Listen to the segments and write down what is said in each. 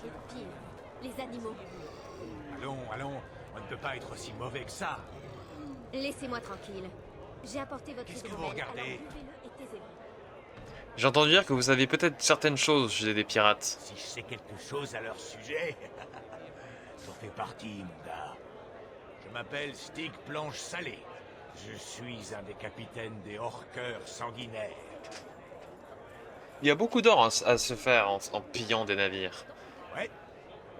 et pire, les animaux. Allons, allons, on ne peut pas être aussi mauvais que ça. Laissez-moi tranquille. J'ai apporté votre Qu'est-ce que hydromel, vous regardez? alors buvez-le et taisez-vous. J'ai entendu dire que vous savez peut-être certaines choses au sujet des pirates. Si je sais quelque chose à leur sujet, j'en fais partie, mon gars. Je m'appelle Stig Planche Salée. Je suis un des capitaines des hors-cœurs sanguinaires. Il y a beaucoup d'or à se faire en pillant des navires. Ouais,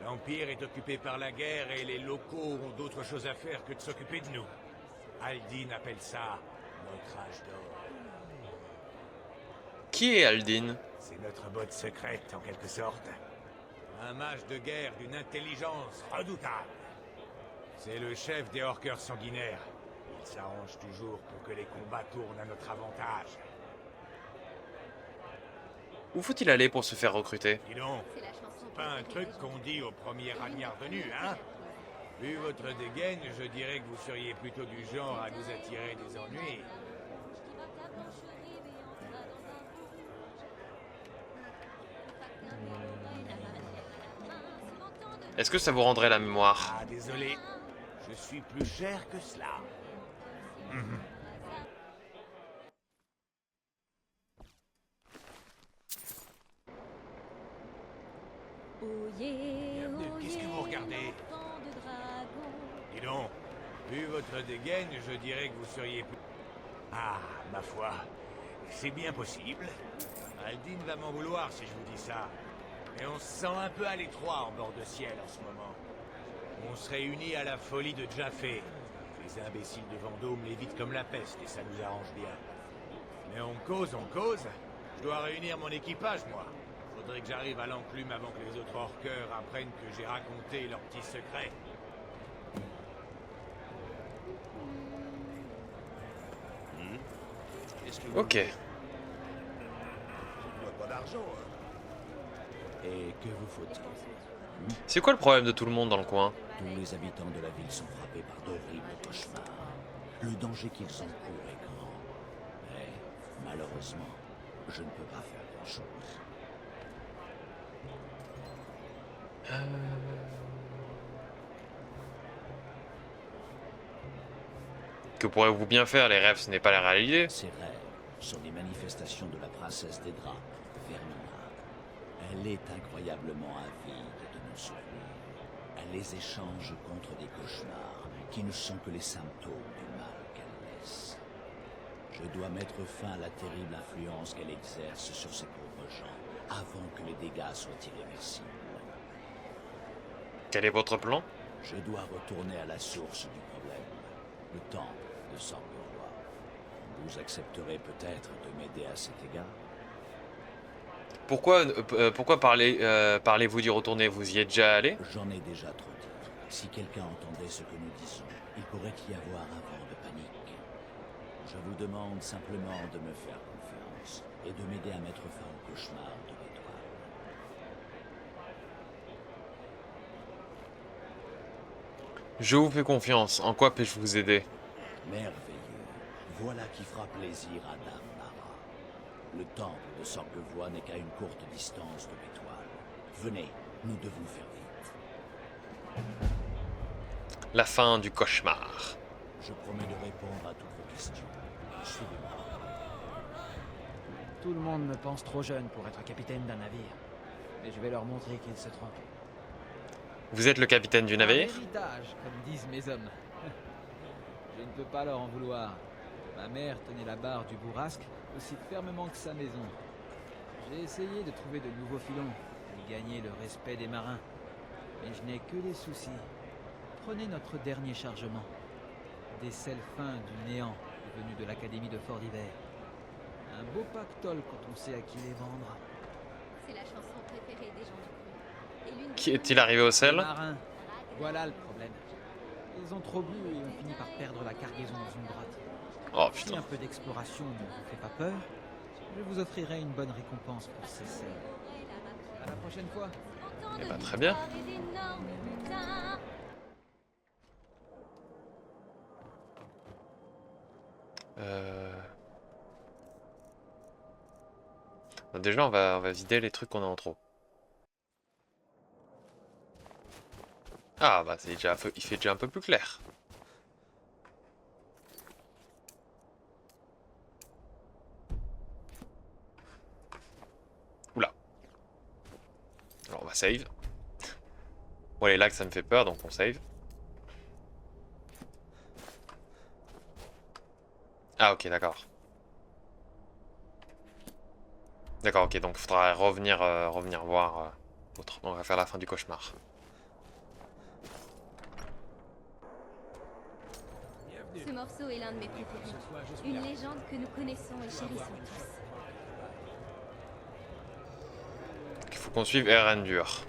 l'Empire est occupé par la guerre et les locaux ont d'autres choses à faire que de s'occuper de nous. Aldin appelle ça notre âge d'or. Qui est Aldin? C'est notre botte secrète, en quelque sorte. Un mage de guerre d'une intelligence redoutable. C'est le chef des hors-cœurs sanguinaires. Il s'arrange toujours pour que les combats tournent à notre avantage. Où faut-il aller pour se faire recruter? Dis donc, C'est la chanson pas un truc qu'on dit au premier ragnard venu, hein? Vu votre dégaine, je dirais que vous seriez plutôt du genre à nous attirer des ennuis. Est-ce que ça vous rendrait la mémoire? Ah, désolé. Je suis plus cher que cela. Bienvenue. Qu'est-ce que vous regardez? Dis donc, vu votre dégaine, je dirais que vous seriez plus... Ah, ma foi, c'est bien possible. Aldin va m'en vouloir si je vous dis ça. Et on se sent un peu à l'étroit en bord de ciel en ce moment. On se réunit à la folie de Jaffé. Les imbéciles de Vendôme l'évitent comme la peste et ça nous arrange bien. Mais on cause, on cause. Je dois réunir mon équipage, moi. Faudrait que j'arrive à l'enclume avant que les autres hors-cœurs apprennent que j'ai raconté leurs petits secrets. Ok. Je ne dois pas d'argent, hein. Et que vous faut-il? C'est quoi le problème de tout le monde dans le coin? Tous les habitants de la ville sont frappés par d'horribles cauchemars. Le danger qu'ils encourent est grand. Mais, malheureusement, je ne peux pas faire grand-chose. Que pourrez-vous bien faire? Les rêves, ce n'est pas la réalité. Ces rêves sont les manifestations de la princesse des draps, Vermina. Elle est incroyablement avide de nos souvenirs. Elle les échange contre des cauchemars qui ne sont que les symptômes du mal qu'elle laisse. Je dois mettre fin à la terrible influence qu'elle exerce sur ces pauvres gens avant que les dégâts soient irréversibles. Quel est votre plan? Je dois retourner à la source du problème, le temple de Sorgue-Roi. Vous accepterez peut-être de m'aider à cet égard? Pourquoi parlez-vous d'y retourner? Vous y êtes déjà allé? J'en ai déjà trop dit. Si quelqu'un entendait ce que nous disons, il pourrait y avoir un vent de panique. Je vous demande simplement de me faire confiance et de m'aider à mettre fin au cauchemar de l'étoile. Je vous fais confiance. En quoi puis-je vous aider? Merveilleux. Voilà qui fera plaisir à Dame Mara. Le temple de Sorgue-Voix n'est qu'à une courte distance de l'étoile. Venez, nous devons faire vite. La fin du cauchemar. Je promets de répondre à toutes vos questions. Suivez-moi. Tout le monde me pense trop jeune pour être capitaine d'un navire. Mais je vais leur montrer qu'ils se trompent. Vous êtes le capitaine du navire? Un héritage, comme disent mes hommes. Je ne peux pas leur en vouloir. Ma mère tenait la barre du bourrasque aussi fermement que sa maison. J'ai essayé de trouver de nouveaux filons et gagner le respect des marins. Mais je n'ai que des soucis. Prenez notre dernier chargement. Des sels fins du néant venus de l'académie de Fort d'Hiver. Un beau pactole quand on sait à qui les vendre. C'est la chanson préférée des gens du coin. Et l'une Qui des est-il arrivé au Les sel? marins, voilà le problème. Ils ont trop bu et ont fini par perdre la cargaison dans une grotte. Oh Si putain. un peu d'exploration ne vous fait pas peur, je vous offrirai une bonne récompense pour ces sels. À la prochaine fois. Eh ben, très bien. Déjà, on va vider les trucs qu'on a en trop. Ah bah c'est déjà il fait déjà un peu plus clair. Oula. Alors on va save. Bon les lags ça me fait peur donc on save. Ah ok d'accord. D'accord ok donc il faudra revenir, revenir voir autre. On va faire la fin du cauchemar. Ce morceau est l'un de mes préférés. Une légende que nous connaissons et chérissons tous. Il faut qu'on suive Erendur.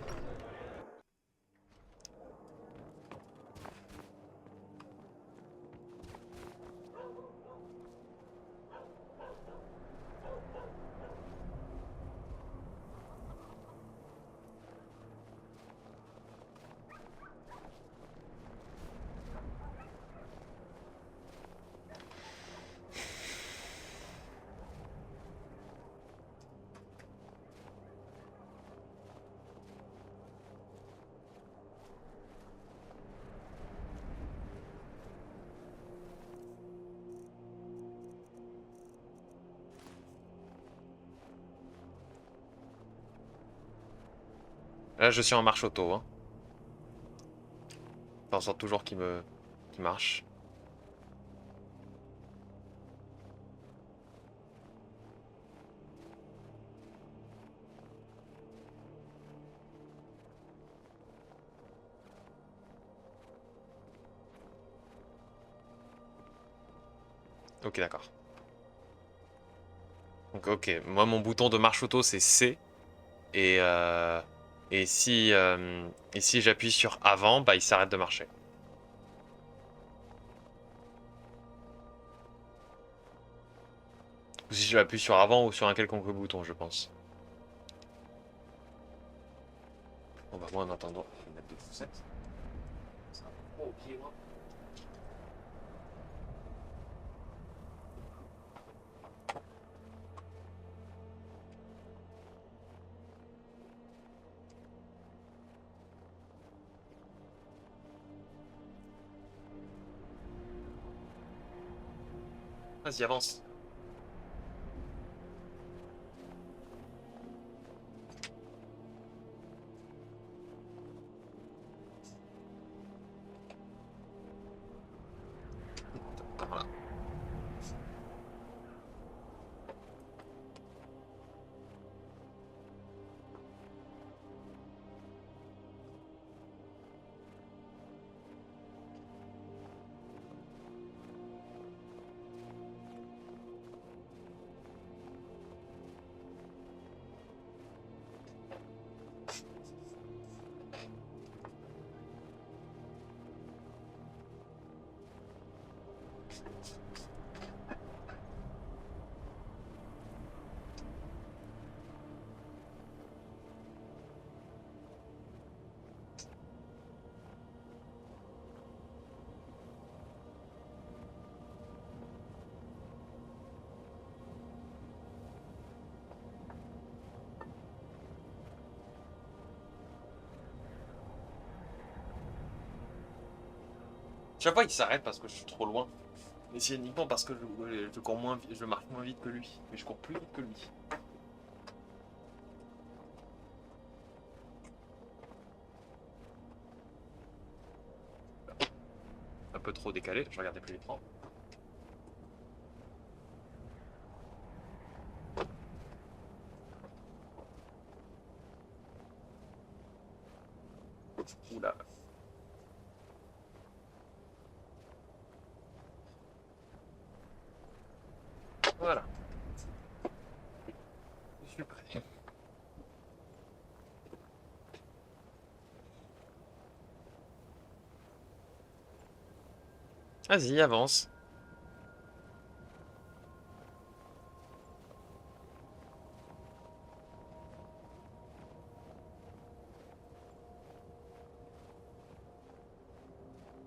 Là je suis en marche auto hein. Faire en sorte toujours qu'il marche. Ok d'accord. Donc ok, moi mon bouton de marche auto c'est C. Et, et si, et si j'appuie sur avant, bah il s'arrête de marcher. Ou si j'appuie sur avant ou sur un quelconque bouton, je pense. Bon bah moi en attendant, je vais mettre des chaussettes. Oh, pied, moi. Vas-y, avance. Voilà. Chaque fois il s'arrête parce que je suis trop loin. Mais c'est uniquement parce que je cours moins vite, je marche moins vite que lui. Mais je cours plus vite que lui. Un peu trop décalé, je regardais plus l'écran. Oula. Voilà. Je suis prêt. Vas-y, avance.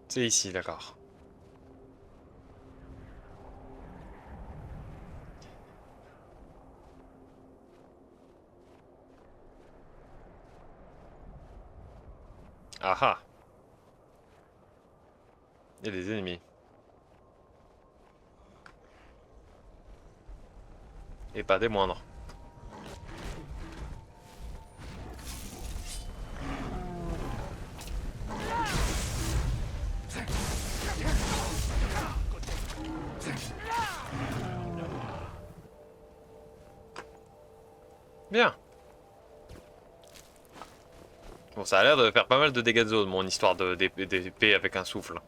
C'est ici, d'accord. Ah ah. Il y a des ennemis. Et pas des moindres. Bien. Bon, ça a l'air de faire pas mal de dégâts de zone, mon histoire d'épée avec un souffle.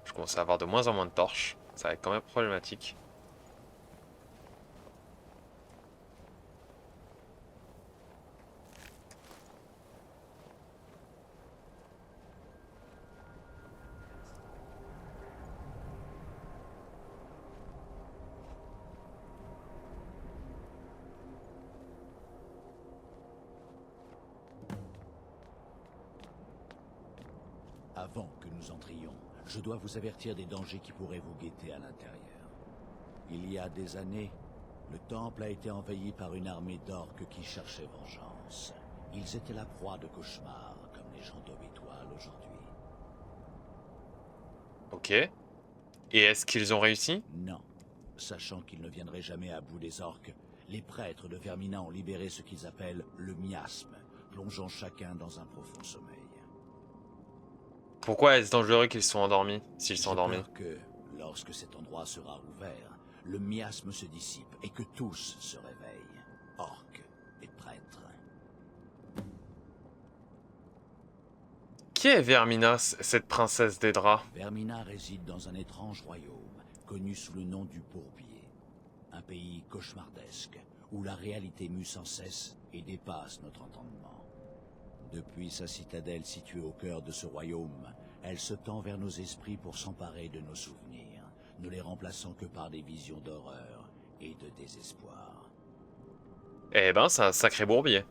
Je commence à avoir de moins en moins de torches. Ça va être quand même problématique. Avant que nous entrions, je dois vous avertir des dangers qui pourraient vous guetter à l'intérieur. Il y a des années, le temple a été envahi par une armée d'orques qui cherchaient vengeance. Ils étaient la proie de cauchemars, comme les gens d'Aube-Étoile aujourd'hui. Ok. Et est-ce qu'ils ont réussi? Non. Sachant qu'ils ne viendraient jamais à bout des orques, les prêtres de Vermina ont libéré ce qu'ils appellent le miasme, plongeant chacun dans un profond sommeil. Pourquoi est-ce dangereux qu'ils sont endormis, s'ils sont J'ai endormis? peur que, lorsque cet endroit sera ouvert, le miasme se dissipe et que tous se réveillent, orques et prêtres. Qui est Vermina, cette princesse des draps? Vermina réside dans un étrange royaume, connu sous le nom du Bourbier. Un pays cauchemardesque, où la réalité mue sans cesse et dépasse notre entendement. Depuis sa citadelle située au cœur de ce royaume, elle se tend vers nos esprits pour s'emparer de nos souvenirs, ne les remplaçant que par des visions d'horreur et de désespoir. Eh ben, c'est un sacré bourbier.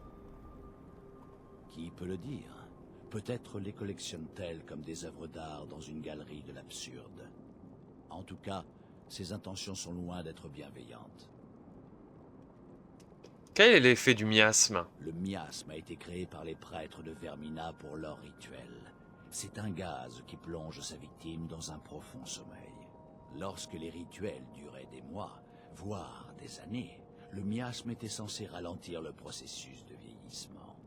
Qui peut le dire? Peut-être les collectionne-t-elle comme des œuvres d'art dans une galerie de l'absurde. En tout cas, ses intentions sont loin d'être bienveillantes. Quel est l'effet du miasme? Le miasme a été créé par les prêtres de Vermina pour leur rituel. C'est un gaz qui plonge sa victime dans un profond sommeil. Lorsque les rituels duraient des mois, voire des années, le miasme était censé ralentir le processus de vieillissement.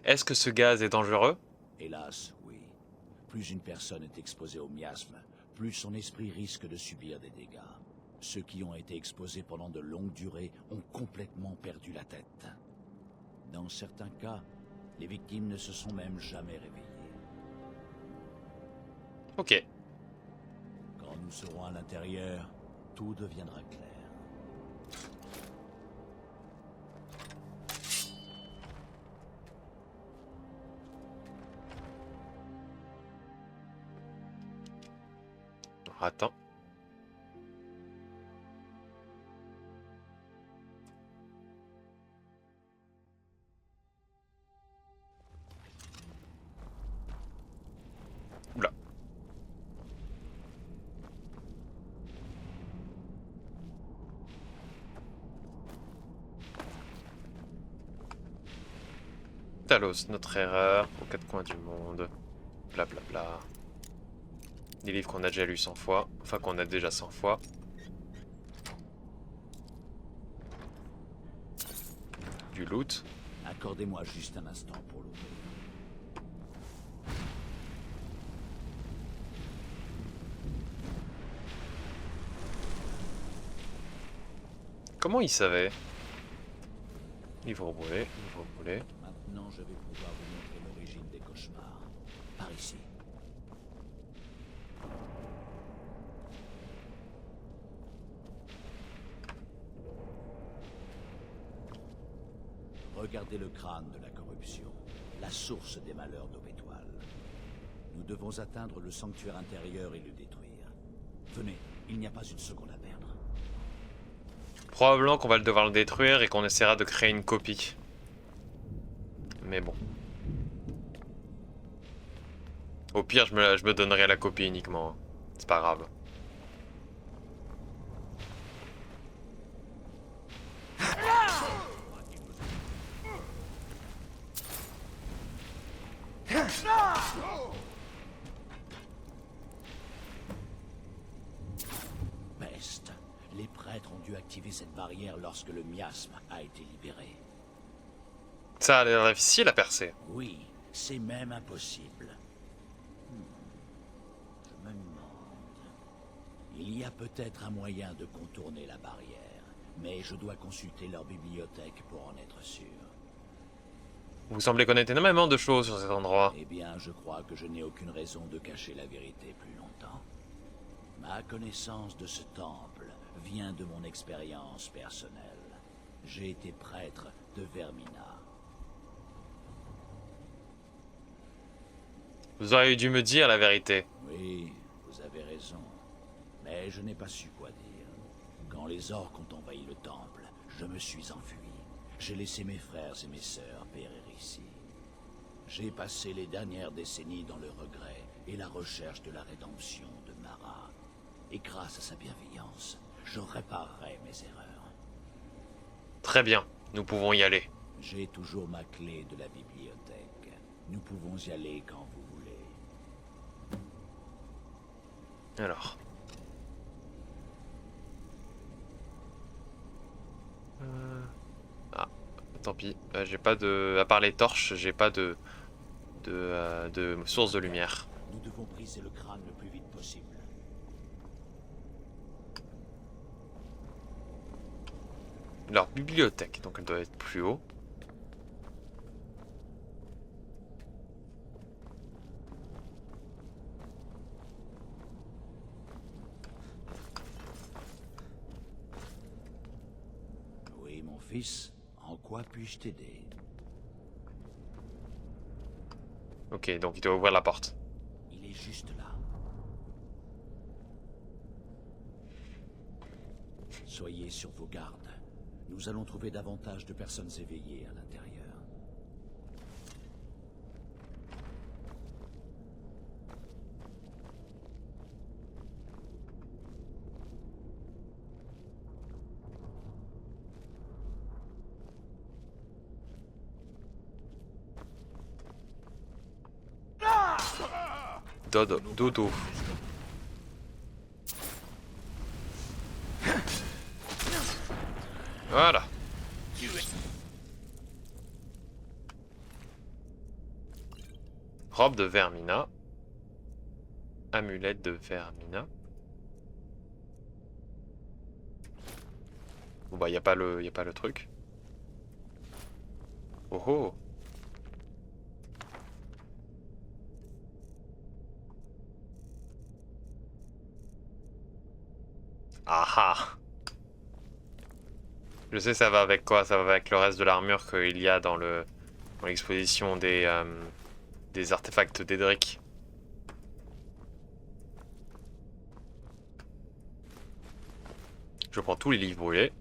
Est-ce que ce gaz est dangereux? Hélas, oui. Plus une personne est exposée au miasme, plus son esprit risque de subir des dégâts. Ceux qui ont été exposés pendant de longues durées ont complètement perdu la tête. Dans certains cas, les victimes ne se sont même jamais réveillées. Ok. Quand nous serons à l'intérieur, tout deviendra clair. Attends. Oula. Talos, notre erreur, aux quatre coins du monde. Blablabla. Bla bla. Des livres qu'on a déjà lus 100 fois. Enfin, qu'on a déjà 100 fois. Du loot. Accordez-moi juste un instant pour l'ouvrir. Comment il savait? Livre brûlé, livre brûlé. Maintenant, je vais pouvoir vous montrer l'origine des cauchemars. Par ici. Regardez le crâne de la corruption, la source des malheurs d'Aube-Étoile. Nous devons atteindre le sanctuaire intérieur et le détruire. Venez, il n'y a pas une seconde à perdre. Probablement qu'on va devoir le détruire et qu'on essaiera de créer une copie. Mais bon. Au pire, je me donnerai la copie uniquement. C'est pas grave. ancêtres ont dû activer cette barrière lorsque le miasme a été libéré. Ça a l'air difficile à percer. Oui, c'est même impossible. Je me demande... Il y a peut-être un moyen de contourner la barrière, mais je dois consulter leur bibliothèque pour en être sûr. Vous semblez connaître énormément de choses sur cet endroit. Eh bien, je crois que je n'ai aucune raison de cacher la vérité plus longtemps. Ma connaissance de ce temple vient de mon expérience personnelle. J'ai été prêtre de Vermina. Vous auriez dû me dire la vérité. Oui, vous avez raison. Mais je n'ai pas su quoi dire. Quand les orques ont envahi le temple, je me suis enfui. J'ai laissé mes frères et mes sœurs périr ici. J'ai passé les dernières décennies dans le regret et la recherche de la rédemption de Mara. Et grâce à sa bienveillance, je réparerai mes erreurs. Très bien, nous pouvons y aller. J'ai toujours ma clé de la bibliothèque. Nous pouvons y aller quand vous voulez. Alors. Ah, tant pis. J'ai pas de... À part les torches, j'ai pas de source de lumière. Nous devons briser le crâne le plus vite possible. Leur bibliothèque, donc elle doit être plus haut. Oui, mon fils, en quoi puis-je t'aider? Ok, donc il doit ouvrir la porte. Il est juste là. Soyez sur vos gardes. Nous allons trouver davantage de personnes éveillées à l'intérieur. Dodo. Voilà. Robe de Vermina. Amulette de Vermina. Bon bah y a pas le truc. Oh oh. Ah. Je sais ça va avec quoi, ça va avec le reste de l'armure qu'il y a dans l'exposition des artefacts d'Edric. Je prends tous les livres brûlés.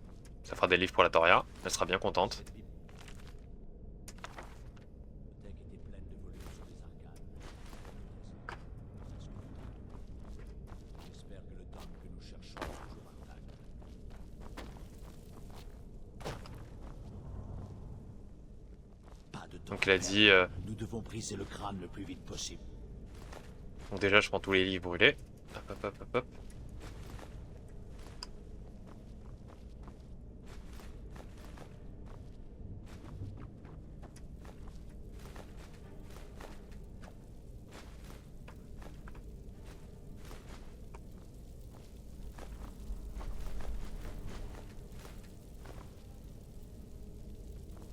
Ça fera des livres pour la Toria. Elle sera bien contente. Donc il a dit... Nous devons briser le crâne le plus vite possible. Donc déjà je prends tous les livres brûlés. Hop hop hop hop hop.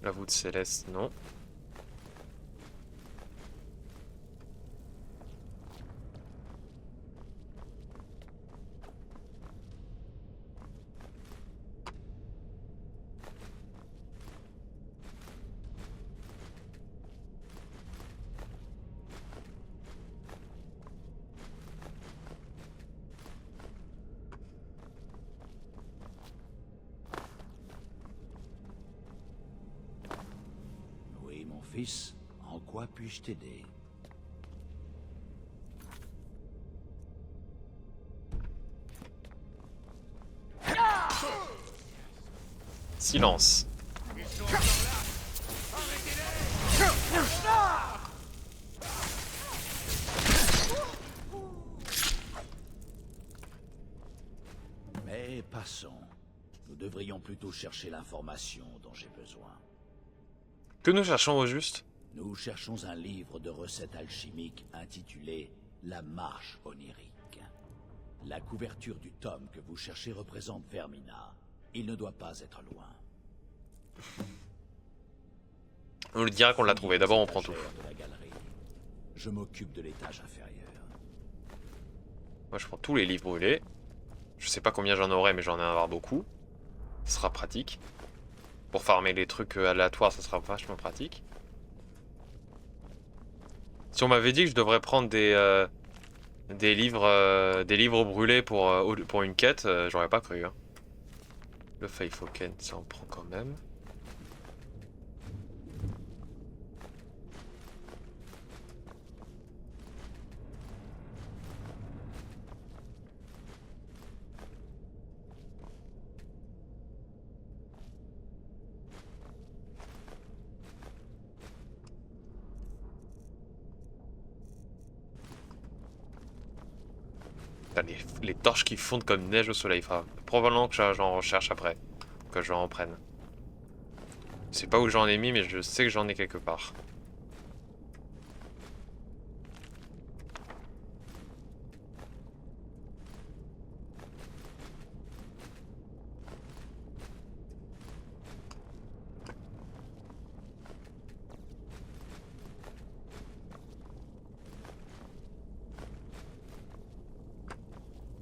La voûte céleste, non. Oui, mon fils, en quoi puis-je t'aider? Silence. Mais passons. Nous devrions plutôt chercher l'information dont j'ai besoin. Que nous cherchons au juste? Nous cherchons un livre de recettes alchimiques intitulé La Marche onirique. La couverture du tome que vous cherchez représente Vermina. Il ne doit pas être loin. On lui dira qu'on l'a trouvé. D'abord, on prend tout. De la galerie. Je m'occupe de l'étage inférieur. Moi, je prends tous les livres brûlés. Je sais pas combien j'en aurai, mais j'en ai avoir beaucoup. Ce sera pratique. Pour farmer les trucs aléatoires, ça sera vachement pratique. Si on m'avait dit que je devrais prendre des livres brûlés pour une quête, j'aurais pas cru. Hein. Le Faithoken, ça en prend quand même. Les torches qui fondent comme neige au soleil. Enfin, probablement que j'en recherche après. Que j'en reprenne. Je sais pas où j'en ai mis, mais je sais que j'en ai quelque part.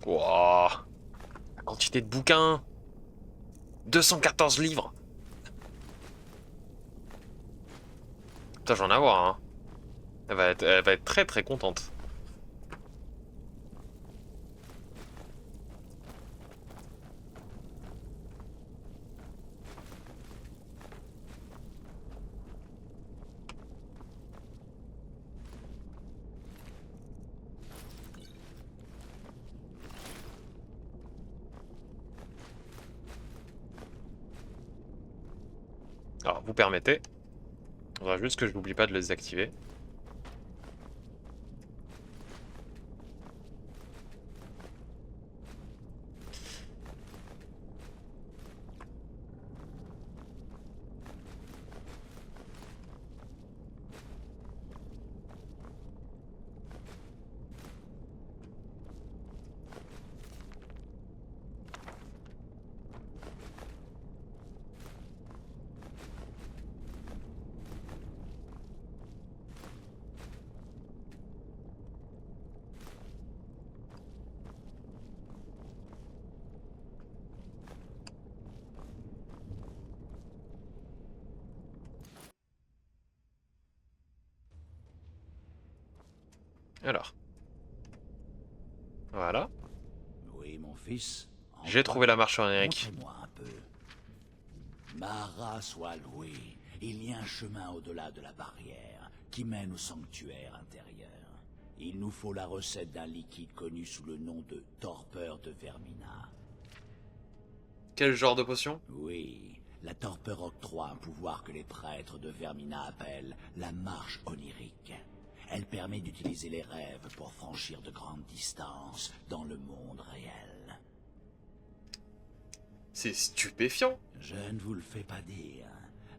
Wouah, la quantité de bouquins. 214 livres. Putain, j'en ai avoir, hein. Elle va être très très contente. Alors, vous permettez. Il faudra juste que je n'oublie pas de les désactiver. Alors. Voilà. Oui, mon fils. J'ai trouvé la marche onirique. Montrez-moi un peu. Mara soit louée. Il y a un chemin au-delà de la barrière qui mène au sanctuaire intérieur. Il nous faut la recette d'un liquide connu sous le nom de torpeur de Vermina. Quel genre de potion? Oui, la torpeur octroie un pouvoir que les prêtres de Vermina appellent la marche onirique. Elle permet d'utiliser les rêves pour franchir de grandes distances dans le monde réel. C'est stupéfiant. Je ne vous le fais pas dire.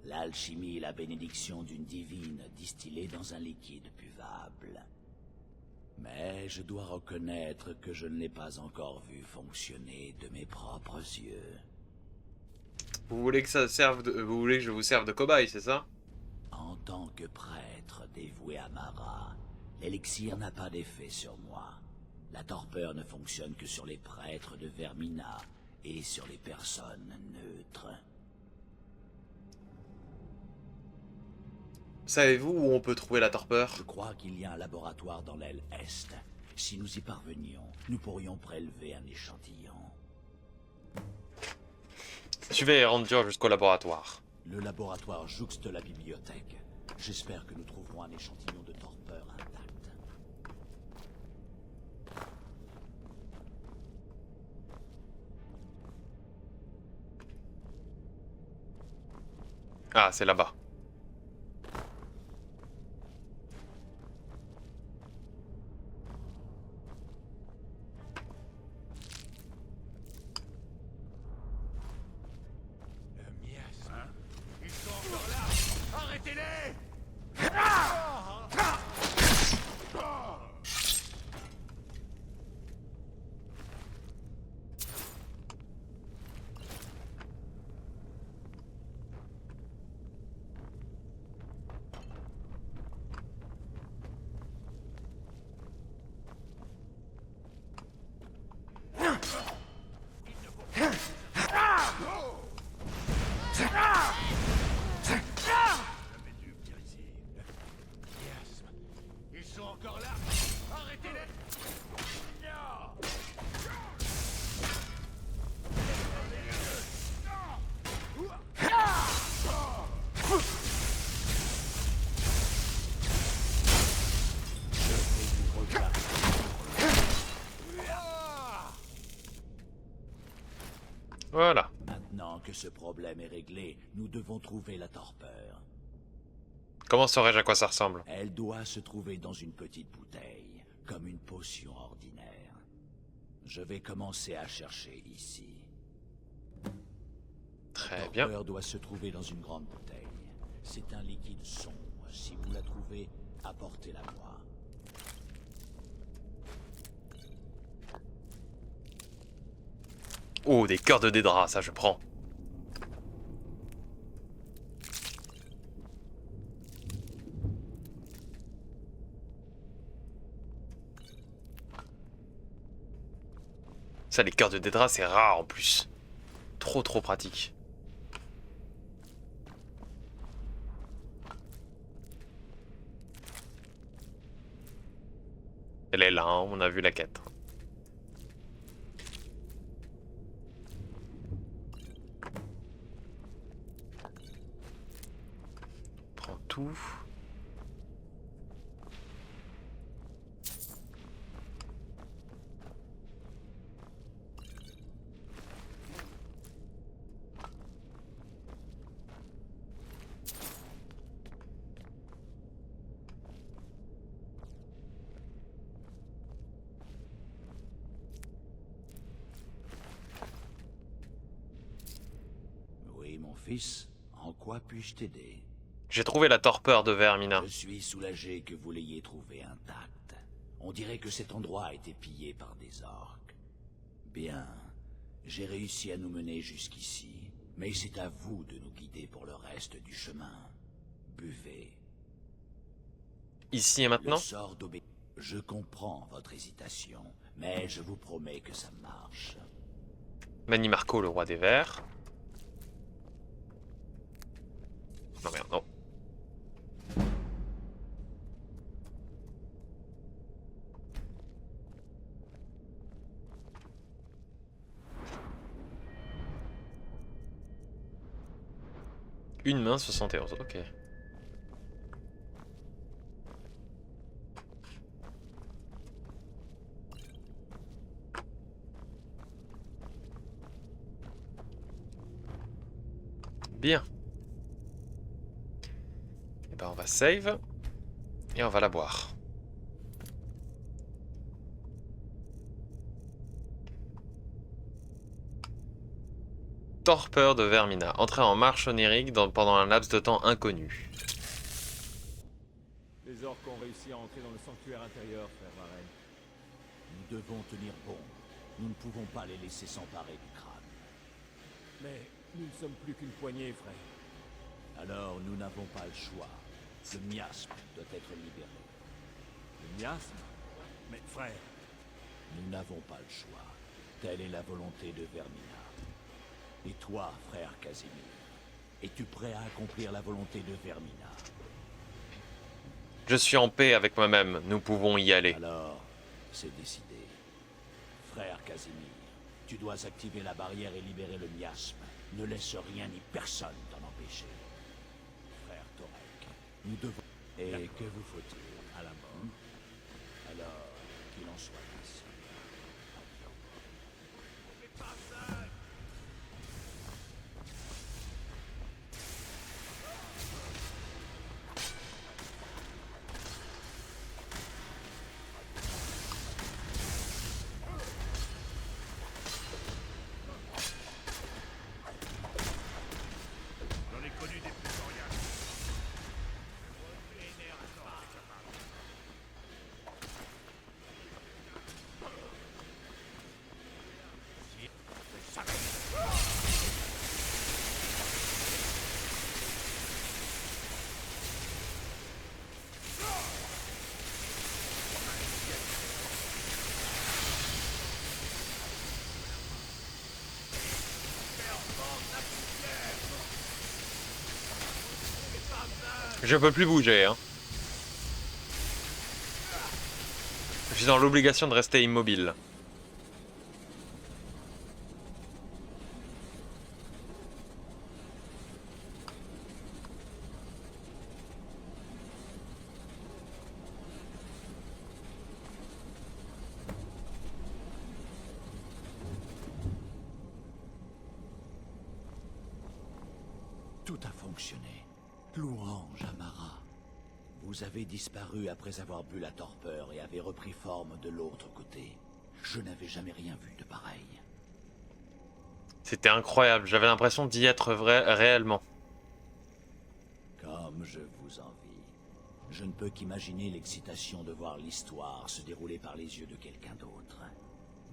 L'alchimie est la bénédiction d'une divine distillée dans un liquide buvable. Mais je dois reconnaître que je ne l'ai pas encore vu fonctionner de mes propres yeux. Vous voulez que ça serve de... Vous voulez que je vous serve de cobaye, c'est ça? En tant que prêtre dévoué à Mara, l'élixir n'a pas d'effet sur moi. La torpeur ne fonctionne que sur les prêtres de Vermina et sur les personnes neutres. Savez-vous où on peut trouver la torpeur? Je crois qu'il y a un laboratoire dans l'aile Est. Si nous y parvenions, nous pourrions prélever un échantillon. Je vais rendre dur jusqu'au laboratoire. Le laboratoire jouxte la bibliothèque. J'espère que nous trouverons un échantillon de torpeur intact. Ah, c'est là-bas. Voilà. Maintenant que ce problème est réglé, nous devons trouver la torpeur. Comment saurais-je à quoi ça ressemble? Elle doit se trouver dans une petite bouteille, comme une potion ordinaire. Je vais commencer à chercher ici. Très La bien. torpeur doit se trouver dans une grande bouteille. C'est un liquide sombre. Si vous la trouvez, apportez-la moi. Oh, des cœurs de Dédra, ça je prends. Ça, les cœurs de Dédra, c'est rare en plus. Trop pratique. Elle est là, hein, on a vu la quête. On prend tout. Oui, mon fils, en quoi puis-je t'aider? J'ai trouvé la torpeur de Vermina. Je suis soulagé que vous l'ayez trouvée intacte. On dirait que cet endroit a été pillé par des orques. Bien, j'ai réussi à nous mener jusqu'ici, mais c'est à vous de nous guider pour le reste du chemin. Buvez. Ici et Le maintenant? sort d'obé... Je comprends votre hésitation, mais je vous promets que ça marche. Mani Marco, le roi des vers. Non merde, non. Une main, 71, ok. Bien. Et ben on va save. Et on va la boire. Torpeur de Vermina. Entrer en marche onirique pendant un laps de temps inconnu. Les orques ont réussi à entrer dans le sanctuaire intérieur, frère Varenne. Nous devons tenir bon. Nous ne pouvons pas les laisser s'emparer du crâne. Mais nous ne sommes plus qu'une poignée, frère. Alors nous n'avons pas le choix. Le miasme doit être libéré. Le miasme? Mais frère, Nous n'avons pas le choix. Telle est la volonté de Vermina. Et toi, frère Casimir, es-tu prêt à accomplir la volonté de Vermina? Je suis en paix avec moi-même. Nous pouvons y aller. Alors, c'est décidé. Frère Casimir, tu dois activer la barrière et libérer le miasme. Ne laisse rien ni personne t'en empêcher. Frère Torek, nous devons... Et que vous faut-il? À la mort. Alors, qu'il en soit ainsi. J'en ai connu des plus coriaces. Je peux plus bouger, hein. Je suis dans l'obligation de rester immobile. Tout a fonctionné. Louange à Mara. Vous avez disparu après avoir bu la torpeur et avez repris forme de l'autre côté. Je n'avais jamais rien vu de pareil. C'était incroyable, j'avais l'impression d'y être réellement. Comme je vous envie. Je ne peux qu'imaginer l'excitation de voir l'histoire se dérouler par les yeux de quelqu'un d'autre.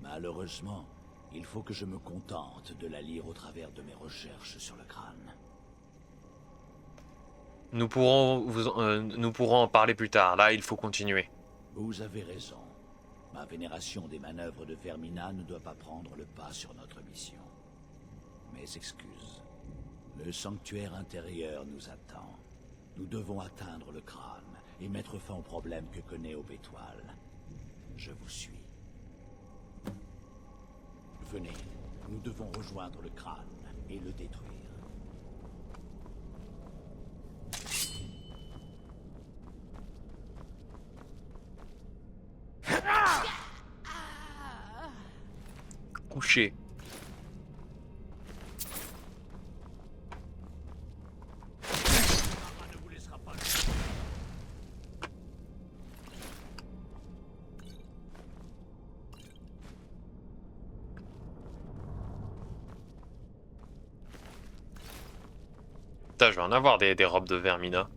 Malheureusement, il faut que je me contente de la lire au travers de mes recherches sur le crâne. Nous pourrons en parler plus tard, là il faut continuer. Vous avez raison. Ma vénération des manœuvres de Fermina ne doit pas prendre le pas sur notre mission. Mes excuses. Le sanctuaire intérieur nous attend. Nous devons atteindre le crâne et mettre fin aux problèmes que connaît Aubétoile. Je vous suis. Venez, nous devons rejoindre le crâne et le détruire. Couché. Putain, je vais en avoir des robes de Vermina.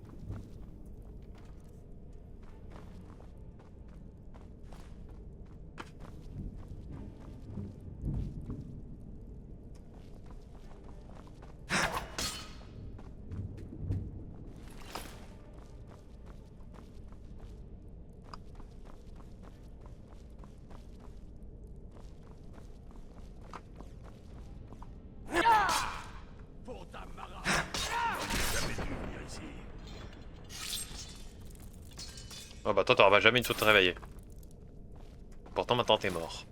Oh bah toi t'auras jamais une fois te réveiller. Pourtant maintenant t'es mort.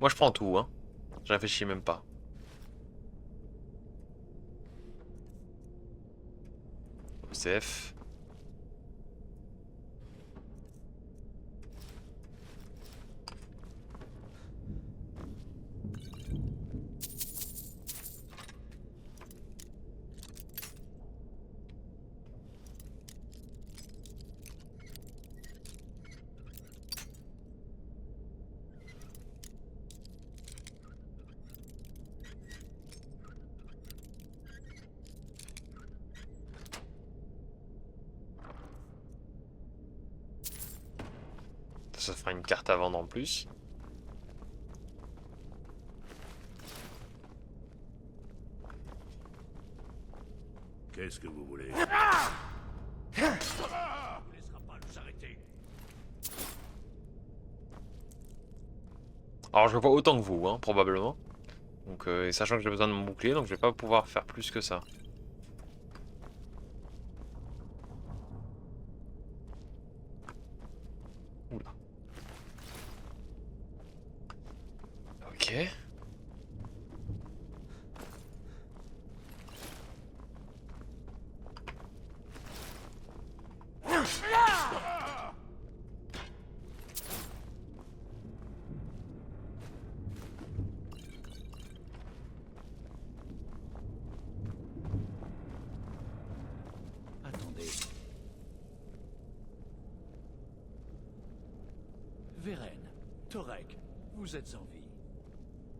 Moi je prends tout hein. Je réfléchis même pas. OCF. Ça fera une carte à vendre en plus. Qu'est-ce que vous voulez? On ne laissera pas nous arrêter. Alors je vois autant que vous, hein, probablement. Donc, et sachant que j'ai besoin de mon bouclier, donc je vais pas pouvoir faire plus que ça. Oula. Ok. Attendez. Vérène, Torek, vous êtes en vie.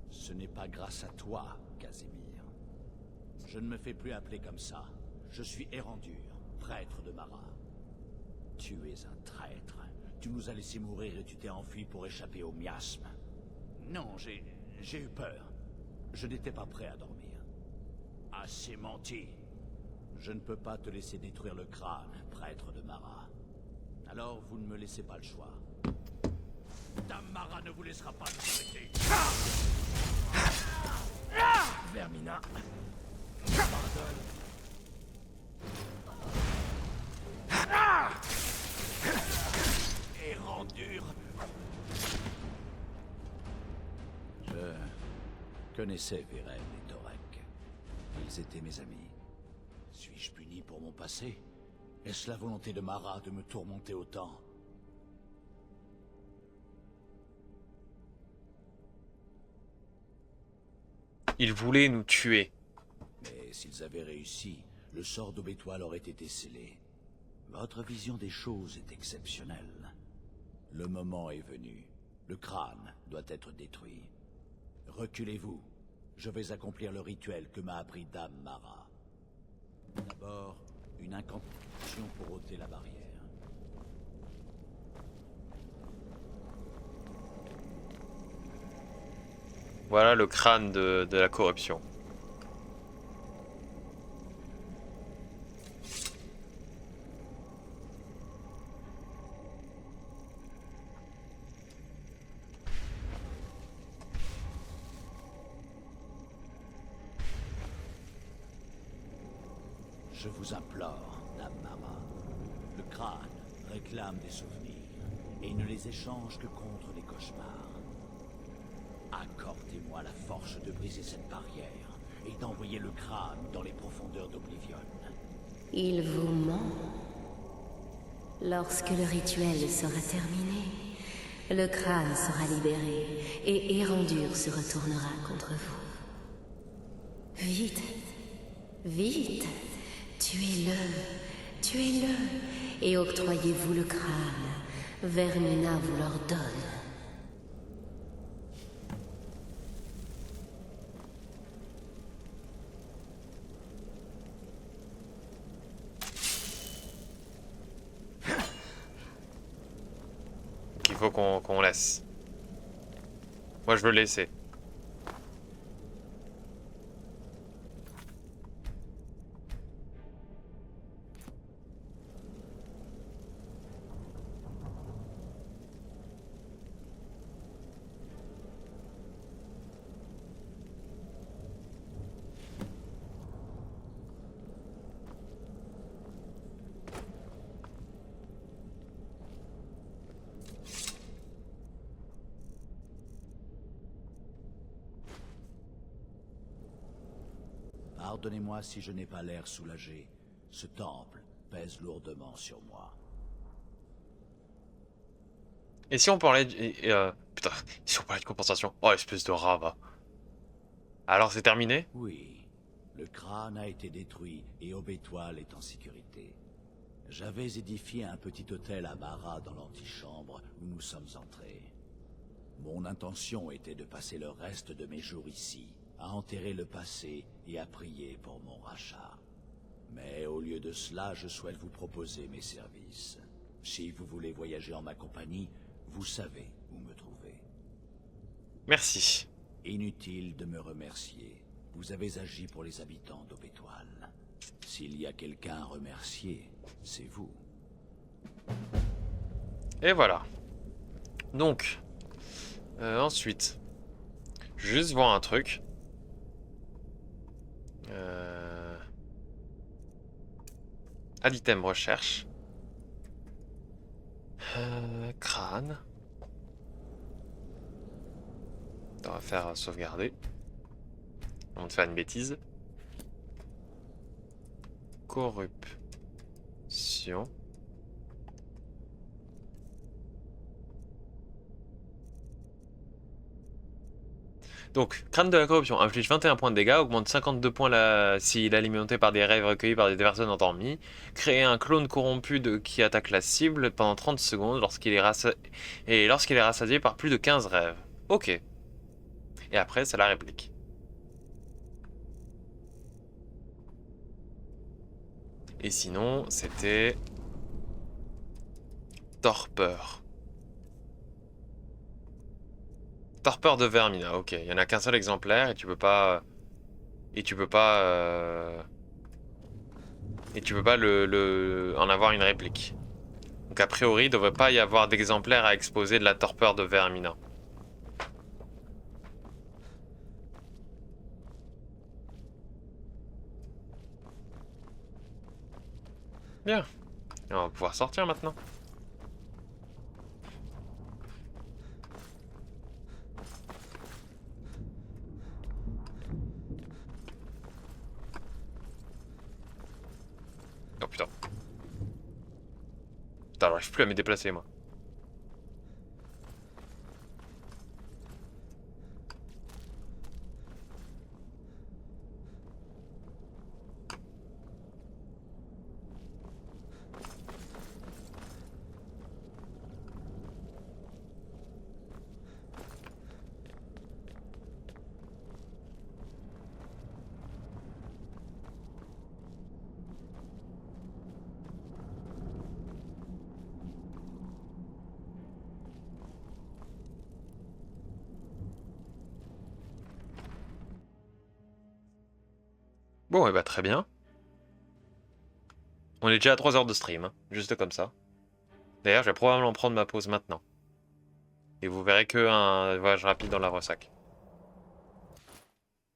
Ce n'est pas grâce à toi, Casimir. Je ne me fais plus appeler comme ça. Je suis Erandur, prêtre de Mara. Tu es un traître. Tu nous as laissé mourir et tu t'es enfui pour échapper au miasme. Non, j'ai eu peur. Je n'étais pas prêt à dormir. Assez menti. Je ne peux pas te laisser détruire le crâne, prêtre de Mara. Alors vous ne me laissez pas le choix. Dame Mara ne vous laissera pas nous arrêter. Vermina. Pardonne. Erandur. Je connaissais Vérène et Torek. Ils étaient mes amis. Suis-je puni pour mon passé? Est-ce la volonté de Mara de me tourmenter autant? Il voulait nous tuer. Mais s'ils avaient réussi, le sort d'Aubétoile aurait été scellé. Votre vision des choses est exceptionnelle. Le moment est venu. Le crâne doit être détruit. Reculez-vous. Je vais accomplir le rituel que m'a appris Dame Mara. D'abord, une incantation pour ôter la barrière. Voilà le crâne de la corruption. Je vous implore, Dame Mara. Le crâne réclame des souvenirs et ne les échange que contre les cauchemars. Accordez-moi la force de briser cette barrière et d'envoyer le crâne dans les profondeurs d'Oblivion. Il vous ment. Lorsque le rituel sera terminé, le crâne sera libéré et Erendure se retournera contre vous. Vite, vite, tuez-le, et octroyez-vous le crâne. Vermina vous l'ordonne. Il faut qu'on laisse. Moi je veux le laisser. Pardonnez-moi si je n'ai pas l'air soulagé. Ce temple pèse lourdement sur moi. Et si on parlait putain, si on parlait de compensation. Oh, espèce de rat, va. Alors c'est terminé? Oui, le crâne a été détruit et Aubétoile est en sécurité. J'avais édifié un petit hôtel à Mara dans l'antichambre où nous sommes entrés. Mon intention était de passer le reste de mes jours ici, à enterrer le passé et à prier pour mon rachat. Mais au lieu de cela, je souhaite vous proposer mes services. Si vous voulez voyager en ma compagnie, vous savez où me trouver. Merci. Inutile de me remercier. Vous avez agi pour les habitants d'Aubétoile. S'il y a quelqu'un à remercier, c'est vous. Et voilà. Donc, ensuite, juste voir un truc. Add item recherche. Crâne. On va faire sauvegarder. On va faire une bêtise. Corruption. Donc, crâne de la corruption inflige 21 points de dégâts, augmente 52 points s'il est alimenté par des rêves recueillis par des personnes endormies. Créer un clone corrompu qui attaque la cible pendant 30 secondes lorsqu'il est rassasié par plus de 15 rêves. Ok. Et après, c'est la réplique. Et sinon, c'était... Torpeur. Torpeur de Vermina, ok. Il n'y en a qu'un seul exemplaire et tu peux pas... en avoir une réplique. Donc a priori, il ne devrait pas y avoir d'exemplaire à exposer de la torpeur de Vermina. Bien. Et on va pouvoir sortir maintenant. putain. Putain, j'arrive plus à me déplacer, moi. Bon, et bah très bien. On est déjà à 3 heures de stream, hein, juste comme ça. D'ailleurs, je vais probablement prendre ma pause maintenant. Et vous verrez que un voyage rapide dans la ressac.